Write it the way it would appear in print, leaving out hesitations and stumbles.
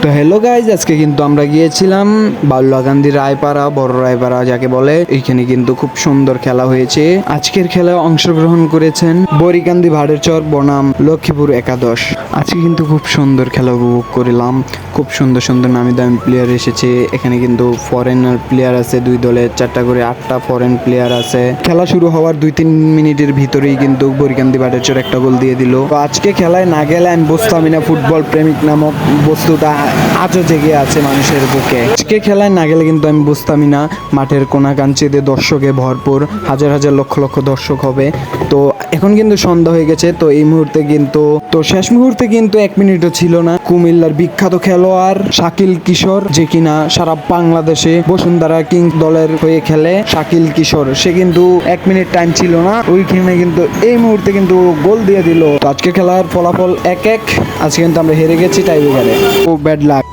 তো hello guys, আজকে কিন্তু আমরা গিয়েছিলাম বাল্যকান্দি রায়পাড়া, বড় রায়পাড়া যাকে বলে। এইখানে কিন্তু খুব সুন্দর খেলা হয়েছে। আজকের খেলায় অংশগ্রহণ করেছেন বরিকান্দি ভাড়েরচর বনাম লক্ষ্মীপুর একাদশ। আজকে কিন্তু খুব সুন্দর খেলা উপভোগ করলাম। খুব সুন্দর সুন্দর নামি দামি প্লেয়ার এসেছে। এখানে কিন্তু ফরেনার প্লেয়ার আছে, দুই দলে 4টা করে 8টা ফরেন প্লেয়ার আছে। খেলা শুরু হওয়ার 2-3 মিনিটের ভিতরেই কিন্তু বরিকান্দি ভাড়েরচর একটা গোল দিয়ে দিল। তো আজকে খেলায় না গেলে আমি বুঝতাম না ফুটবল প্রেমিক নামক বস্তুটা আজও জেগে আছে মানুষের বুকে। আজকে খেলায় না গেলে কিন্তু আমি বুঝতামই না মাঠের কোনা কাঞ্চিতে দর্শকে ভরপুর, হাজার হাজার লক্ষ লক্ষ দর্শক হবে। তো এখন কিন্তু সন্ধ্যা হয়ে গেছে। তো এই মুহূর্তে কিন্তু শেষ মুহূর্তে কিন্তু 1 মিনিটও ছিল না, কুমিল্লার বিখ্যাত খেলোয়াড় শাকিল কিশোর, যে কিনা সারা বাংলাদেশে বসুন্ধরা কিংস দলের হয়ে খেলে, শাকিল কিশোর, সে কিন্তু 1 মিনিট টাইম ছিল না, ওইখানে কিন্তু এই মুহূর্তে কিন্তু গোল দিয়ে দিল। তো আজকে খেলার ফলাফল 1-1। আজকে কিন্তু আমরা হেরে গেছি টাইব্রেকারে। ও ব্যাড লাক।